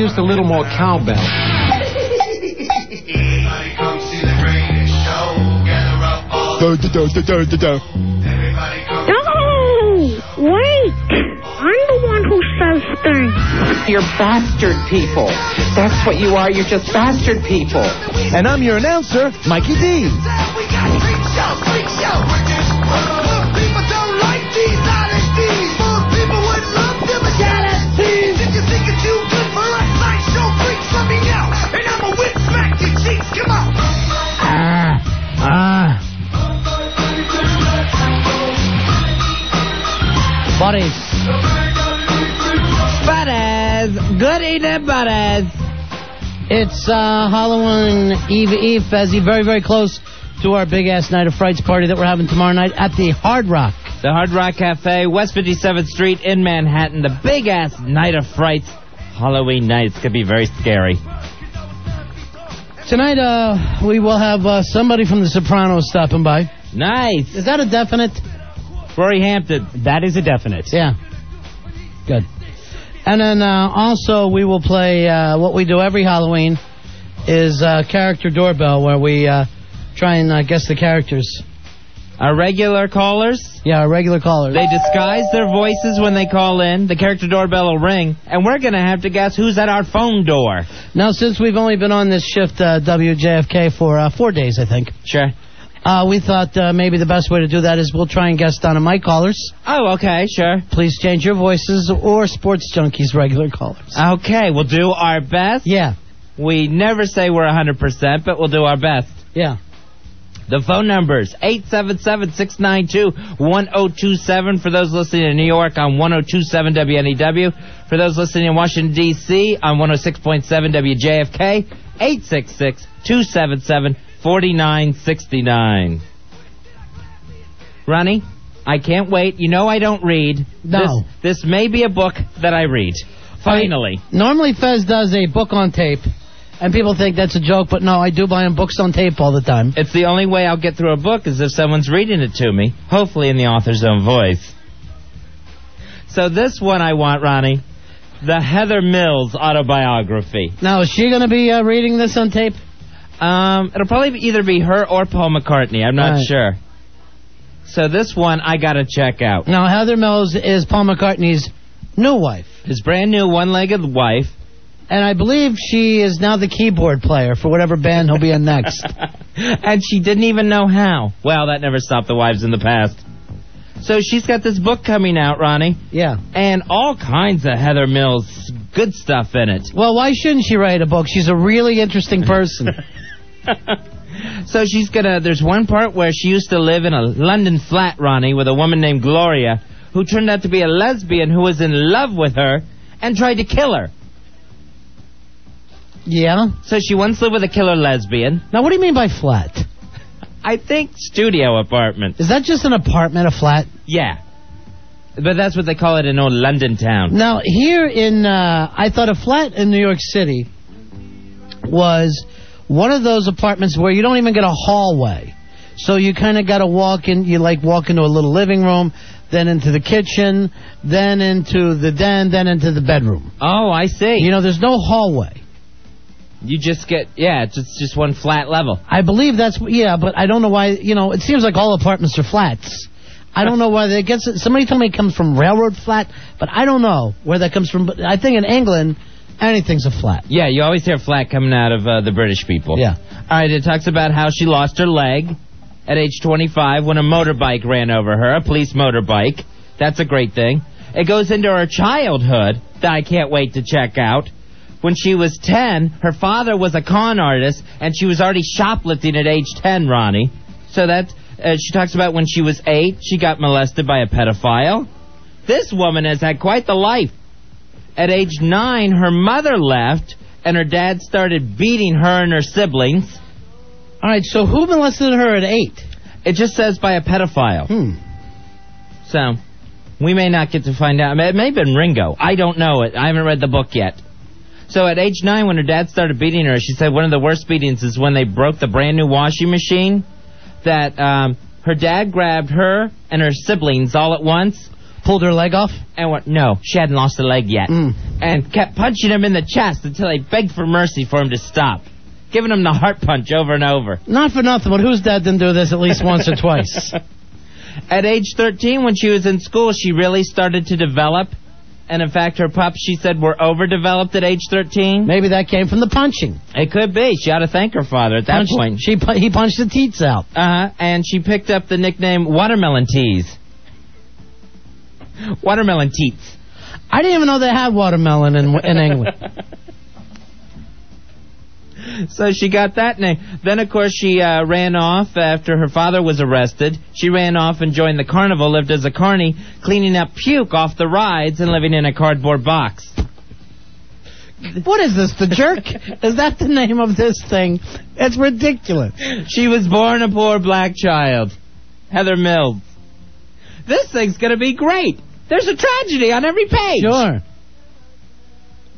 used a little more cowbell. No! Wait! I'm the one who says things. You're bastard people. That's what you are. You're just bastard people. And I'm your announcer, Mikey D. Buddies. Good evening, buddies. It's Halloween Eve, Fezzy. Very, very close to our big-ass Night of Frights party that we're having tomorrow night at the Hard Rock. The Hard Rock Cafe, West 57th Street in Manhattan. The big-ass Night of Frights Halloween night. It's going to be very scary. Tonight, we will have somebody from The Sopranos stopping by. Nice. Is that a definite? Rory Hampton. That is a definite. Yeah. Good. And then also we will play what we do every Halloween is Character Doorbell, where we try and guess the characters. Our regular callers? Yeah, our regular callers. They disguise their voices when they call in. The Character Doorbell will ring, and we're going to have to guess who's at our phone door. Now, since we've only been on this shift, WJFK, for 4 days, I think. Sure. We thought maybe the best way to do that is we'll try and guess Donna Mike callers. Oh, okay, sure. Please change your voices, or Sports Junkies regular callers. Okay, we'll do our best. Yeah. We never say we're 100%, but we'll do our best. Yeah. The phone number's 877-692-1027 for those listening in New York on 102.7 WNEW. For those listening in Washington, D.C. on 106.7 WJFK, 866-277-4969. Ronnie, I can't wait. You know I don't read. No. This may be a book that I read. Finally. Normally Fez does a book on tape, and people think that's a joke, but no, I do buy him books on tape all the time. It's the only way I'll get through a book is if someone's reading it to me, hopefully in the author's own voice. So this one I want, Ronnie, the Heather Mills Autobiography. Now, is she going to be reading this on tape? It'll probably either be her or Paul McCartney. I'm not sure. So this one I got to check out. Now, Heather Mills is Paul McCartney's new wife. His brand new one-legged wife. And I believe she is now the keyboard player for whatever band he'll be in next. And she didn't even know how. Well, that never stopped the wives in the past. So she's got this book coming out, Ronnie. Yeah. And all kinds of Heather Mills good stuff in it. Well, why shouldn't she write a book? She's a really interesting person. So she's gonna, there's one part where she used to live in a London flat, Ronnie, with a woman named Gloria, who turned out to be a lesbian who was in love with her and tried to kill her. Yeah? So she once lived with a killer lesbian. Now, what do you mean by flat? I think studio apartment. Is that just an apartment, a flat? Yeah. But that's what they call it in old London town. Now, here in, I thought a flat in New York City was one of those apartments where you don't even get a hallway. So you kind of got to walk in, you like walk into a little living room, then into the kitchen, then into the den, then into the bedroom. Oh, I see. You know, there's no hallway. You just get, yeah, it's just one flat level. I believe that's, yeah, but I don't know why, you know, it seems like all apartments are flats. I don't know why they get, somebody told me it comes from railroad flat, but I don't know where that comes from. But I think in England, anything's a flat. Yeah, you always hear flat coming out of the British people. Yeah. All right, it talks about how she lost her leg at age 25 when a motorbike ran over her, a police motorbike. That's a great thing. It goes into her childhood that I can't wait to check out. When she was 10, her father was a con artist, and she was already shoplifting at age 10, Ronnie. So that she talks about when she was 8, she got molested by a pedophile. This woman has had quite the life. At age 9, her mother left, and her dad started beating her and her siblings. All right, so who molested her at 8? It just says by a pedophile. So, we may not get to find out. It may have been Ringo. I don't know it. I haven't read the book yet. So at age 9, when her dad started beating her, she said one of the worst beatings is when they broke the brand new washing machine, that her dad grabbed her and her siblings all at once Pulled her leg off? And no, she hadn't lost a leg yet. And kept punching him in the chest until I begged for mercy for him to stop. Giving him the heart punch over and over. Not for nothing, but whose dad didn't do this at least once or twice? At age 13, when she was in school, she really started to develop. And in fact, her pups, she said, were overdeveloped at age 13. Maybe that came from the punching. It could be. She ought to thank her father at that point. He punched the teats out. And she picked up the nickname Watermelon Tees. Watermelon Teats. I didn't even know they had watermelon in England. So she got that name. Then, of course, she ran off after her father was arrested. She ran off and joined the carnival, lived as a carny, cleaning up puke off the rides and living in a cardboard box. What is this, the jerk? Is that the name of this thing? It's ridiculous. She was born a poor black child. Heather Mills. This thing's going to be great. There's a tragedy on every page. Sure.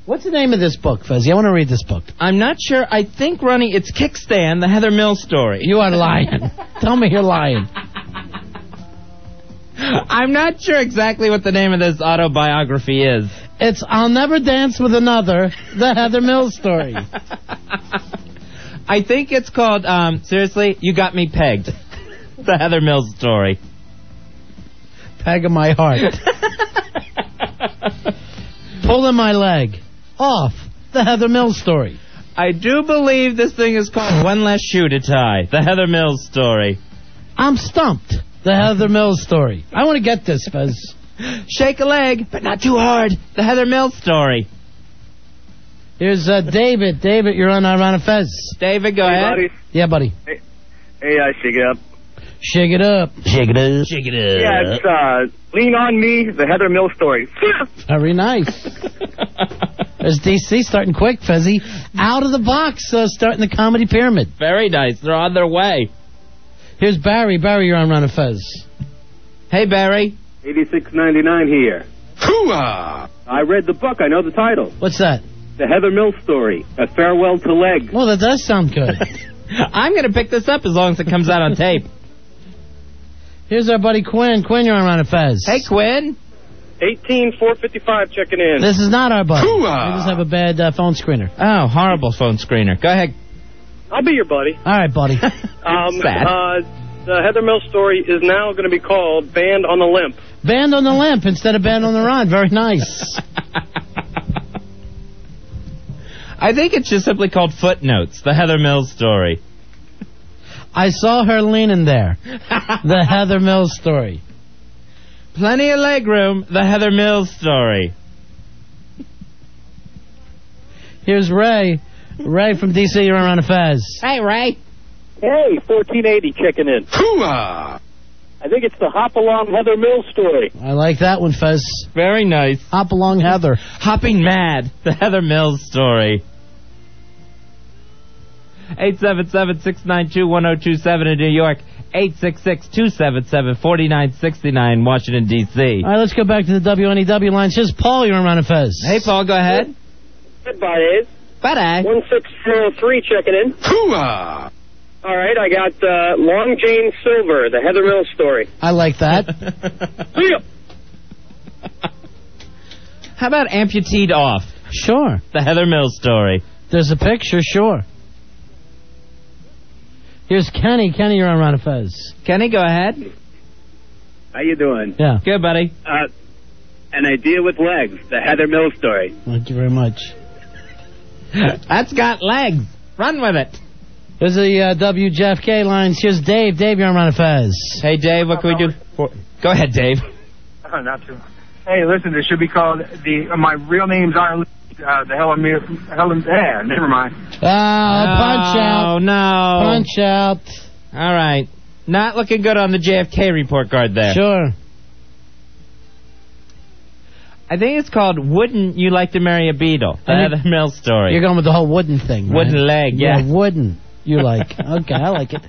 What's the name of this book, Fuzzy? I want to read this book. I'm not sure. I think, Ronnie, it's Kickstand, the Heather Mills story. You are lying. Tell me you're lying. I'm not sure exactly what the name of this autobiography is. It's I'll Never Dance with Another, the Heather Mills story. I think it's called, seriously, You Got Me Pegged, the Heather Mills story. Peg of my heart. Pulling my leg. Off. The Heather Mills story. I do believe this thing is called One Less Shoe to Tie, the Heather Mills story. I'm stumped. The Heather Mills story. I want to get this, Fez. Shake a leg, but not too hard. The Heather Mills story. Here's David. David, you're on Fez. David, go ahead. Buddy. Yeah, buddy. Hey, shake it up. Shake it up. Shake it up. Shake it up. Yeah, it's Lean On Me, the Heather Mills story. Very nice. There's DC starting quick, Fezzy. Out of the box, starting the comedy pyramid. Very nice. They're on their way. Here's Barry. Barry, you're on Run of Fez. Hey, Barry. 86.99 here. Hooah! I read the book. I know the title. What's that? The Heather Mills story. A Farewell to Leg. Well, that does sound good. I'm going to pick this up as long as it comes out on tape. Here's our buddy Quinn. Quinn, you're on Run of Fez. Hey, Quinn. 18455 checking in. This is not our buddy. Hooah! We just have a bad phone screener. Oh, horrible phone screener. Go ahead. I'll be your buddy. All right, buddy. The Heather Mills story is now going to be called Band on the Limp. Band on the Limp instead of Band on the Run. Very nice. I think it's just simply called Footnotes, the Heather Mills story. I saw her leaning there. The Heather Mills story. Plenty of legroom, the Heather Mills story. Here's Ray. Ray from D.C., you're on a Fez. Hey, Ray. Hey, 1480 checking in. Hooah! I think it's the Hop Along Heather Mills story. I like that one, Fez. Very nice. Hop Along Heather. Hopping Mad, the Heather Mills story. 877-692-1027 in New York. 866-277-4969 Washington, D.C. All right, let's go back to the WNEW lines. Here's Paul, you're on a Fez. Hey, Paul, go ahead. Goodbye, Abe. Bye-bye. 1603 checking in. Hooah! All right, I got Long Jane Silver, the Heather Mills story. I like that. How about Amputeed Off? Sure. The Heather Mills story. There's a picture, sure. Here's Kenny. Kenny, you're on Ron of Fez. Kenny, go ahead. How you doing? Yeah. Good, buddy. An Idea with Legs, the Heather Mills story. Thank you very much. That's got legs. Run with it. There's the WJFK lines. Here's Dave. Dave, you're on Ron of Fez. Hey, Dave, what can we do? Go ahead, Dave. Not too. Hey, listen, it should be called my real name's Ireland. Never mind. Punch out. Oh, no. Punch out. All right. Not looking good on the JFK report card there. Sure. I think it's called Wouldn't You Like to Marry a Beetle? The Heather Mills story. You're going with the whole wooden thing, right? Wooden leg, yeah. Wooden. You like. Okay, I like it.